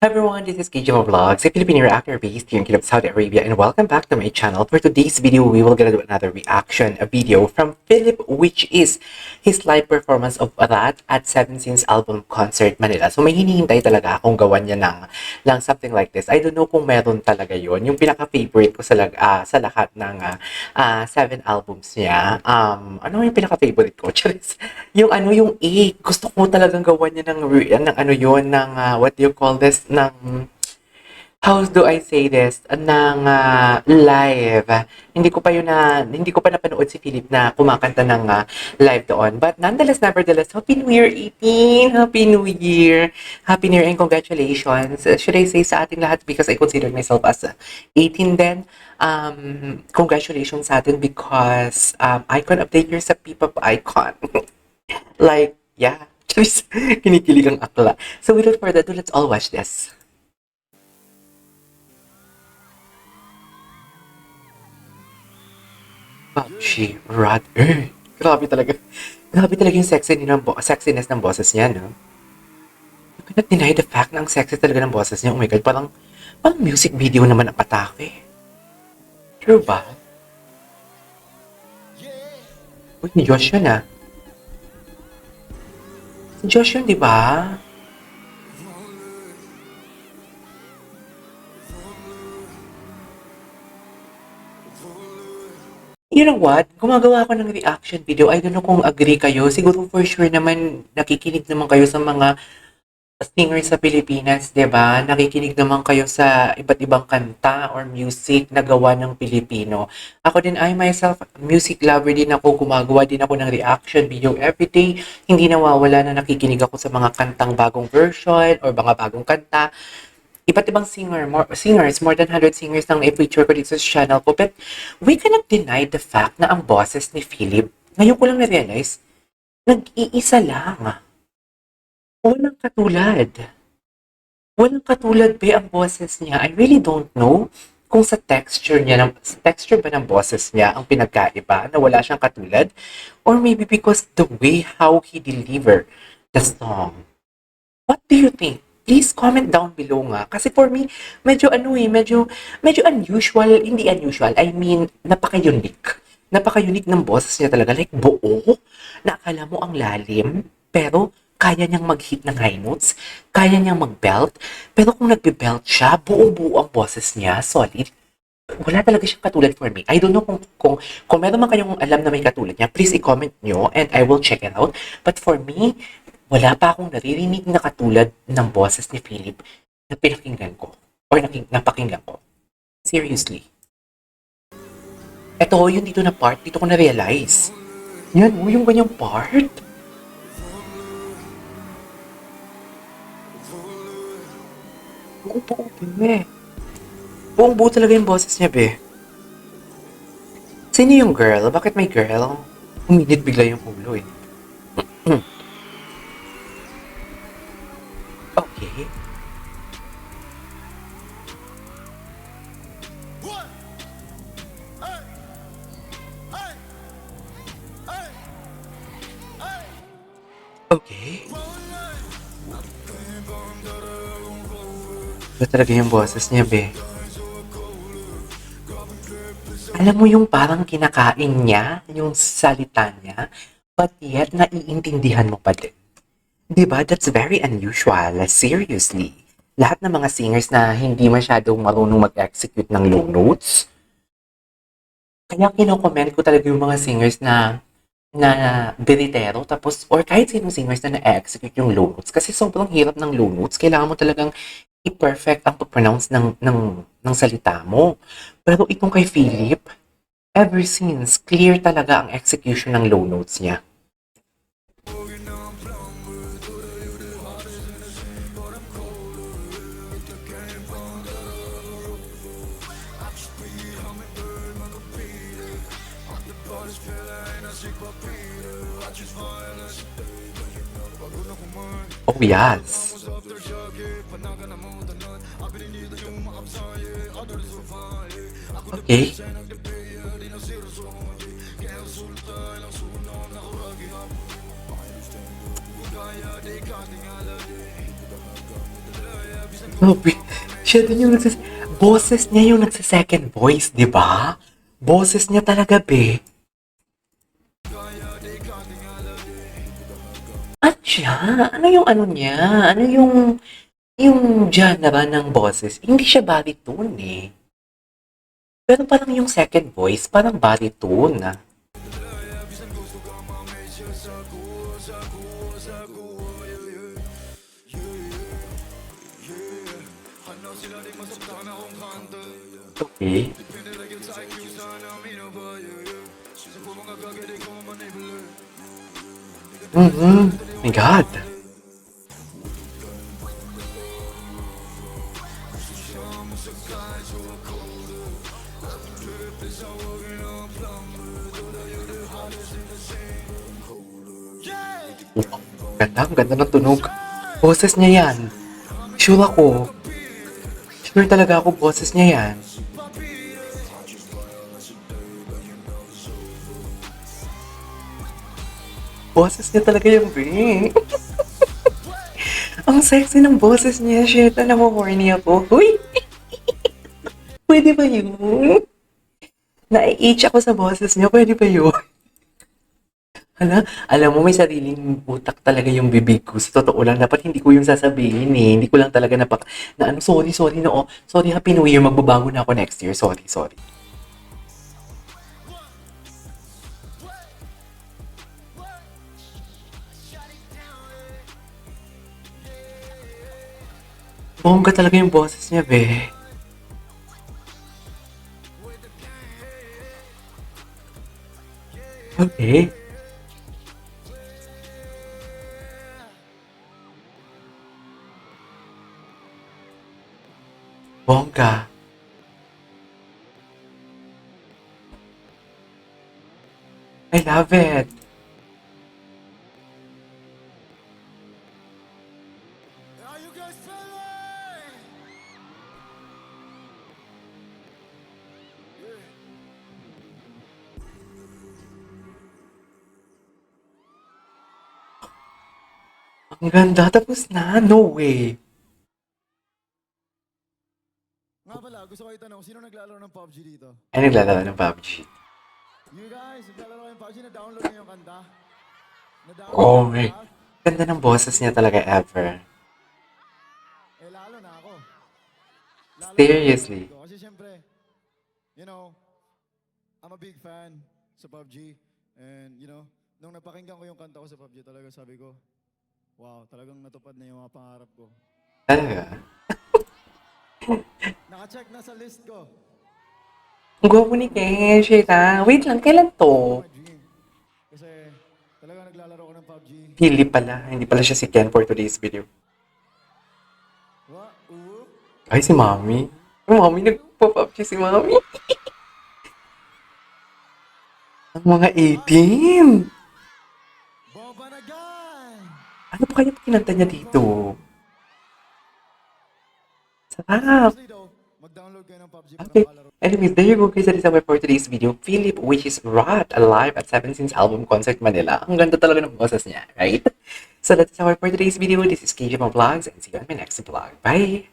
Everyone, this is KJO Vlogs, a Filipino reactor based here in Kingdom of Saudi Arabia, and welcome back to my channel. For today's video, we will gonna do another reaction, a video from Philip, which is his live performance of Arat at Seven Sins album concert Manila. So may hinihintay talaga akong gawan niya ng something like this. I don't know kung meron talaga yon. Yung pinaka-favorite ko sa lahat ng seven albums niya. Ano yung pinaka-favorite ko? Charis. Yung A, gusto ko talagang gawan niya ng what do you call this? How do I say this? Live. Hindi ko pa napanood si Philip na kumakanta ng live doon. But nevertheless, Happy New Year 18! Happy New Year! Happy New Year and congratulations. Should I say sa ating lahat because I consider myself as 18 then? Congratulations sa atin because icon of the year sa P-pop icon. Like, yeah. Kinikilig ang akla. So without further ado, let's all watch this. She Rod. Grabe talaga. Grabe talaga yung sexiness ng boses niya, no? You cannot deny the fact na ang sexy talaga ng boses niya. Oh my God, parang music video naman ang atake. True ba? Uy, ni Josh yun ah. Si Josh yun, di ba? You know what? Gumagawa ako ng reaction video. I don't know kung agree kayo. Siguro for sure naman, nakikinig naman kayo sa mga singers sa Pilipinas, 'di ba? Nakikinig naman kayo sa iba't ibang kanta or music na gawa ng Pilipino. Ako din, I myself, music lover din ako. Gumagawa din ako ng reaction video everyday. Hindi nawawala na nakikinig ako sa mga kantang bagong version or mga bagong kanta. Iba't ibang singers, more than 100 singers ang i-feature ko dito sa channel ko. But we cannot deny the fact na ang boses ni Philip, ngayon ko lang na-realize, nag-iisa lang. Walang katulad. Walang katulad ba ang boses niya? I really don't know kung sa texture ba ng boses niya ang pinagkaiba na wala siyang katulad, or maybe because the way how he deliver the song. What do you think? Please comment down below nga. Kasi for me, medyo unusual, hindi unusual. I mean, napaka-unique. Napaka-unique ng boses niya talaga. Like, buo. Na akala mo ang lalim. Pero, kaya niyang mag-hit ng high notes. Kaya niyang mag-belt. Pero kung nagbe-belt siya, buong-buo ang boses niya. Solid. Wala talaga siyang katulad for me. I don't know kung meron man kayong alam na may katulad niya, please i-comment nyo and I will check it out. But for me, wala pa akong naririnig na katulad ng boses ni Philip na pinakinggan ko or napakinggan ko. Seriously. Ito, yung dito na part, dito ko na-realize. Yan, yung ganyang part. Buo-buo, be. Buong-buo talaga yung boses niya, be. Sino yung girl? Bakit may girl? Uminit bigla yung ulo, eh. Okay. Okay. Ito talaga yung boses niya, be. Alam mo yung parang kinakain niya, yung salita niya, but yet naiintindihan mo pa din. Diba? That's very unusual. Seriously. Lahat ng mga singers na hindi masyadong marunong mag-execute ng low notes. Kaya kino-comment ko talaga yung mga singers na biritero, tapos, or kahit sinong singers na na-execute yung low notes. Kasi sobrang hirap ng low notes. Kailangan mo talagang i-perfect ang pag-pronounce ng salita mo. Pero itong kay Philip, ever since, clear talaga ang execution ng low notes niya. Oh, yes. Okay. Grabe. Siya din yung boses niya yung nagsa-second voice, di ba? Boses niya talaga, be. At siya, ano yung ano niya? Ano yung genre ng boses? Hindi siya baritone eh. Pero parang yung second voice, parang baritone. Okay. Mm-hmm. My God. Wow. Ganda, ang ganda ng tunog. Boses niya yan. Sure ako. Sure talaga ako, boses niya yan. Boses niya talaga yung be. Ang sexy ng boses niya. Shit, na-horny ako. Uy! Pwede ba yun? Na-itch ako sa boses niya. Pwede ba yun? Hala, alam mo, may sariling utak talaga yung bibig ko. Sa totoo lang, dapat hindi ko yung sasabihin eh. Hindi ko lang talaga na ano, sorry, no. Sorry, Happy New Year. Magbabago na ako next year. Sorry. Bongga talaga yung boses niya, be. Okay. Bongga. I love it. Ang ganda. Tapos na. No way. Nga pala, gusto ko itanong, sino naglalaro ng PUBG dito? Ay, naglalaro ng PUBG. You guys, naglalaro kayo ng PUBG, na-download niyo yung kanta? Na-download Oh niyo my. ba? Ganda ng boses niya talaga ever. Eh, lalo na ako. Lalo na Seriously. ako. Kasi syempre, you know, I'm a big fan sa PUBG. And, you know, nung napakinggan ko yung kanta ko sa PUBG, talaga sabi ko, wow, talagang natupad na yung mga pangarap ko. Talaga. Naka-check na sa list ko. Ang gwapo ni Kesh. Wait lang, kailan to? My dream. Kasi, talaga naglalaro ko ng PUBG. Philip pala. Hindi pala siya si Ken for today's video. What? Oo? Ay, si Mami. Mami, nagpo-PUBG si Mami. Ang mga 18. Bomba na gan! Ano pa kaya kinanta niya dito? Sarap. Seriously though, mag-download kayo ng PUBG para Okay. makalaro. Anyways, there you go guys. That is our for today's video. Philip, which is Rot, alive at 17's album concert Manila. Ang ganda talaga ng boses niya, right? So that's our for today's video. This is KJ Vlogs and see you on my next vlog. Bye!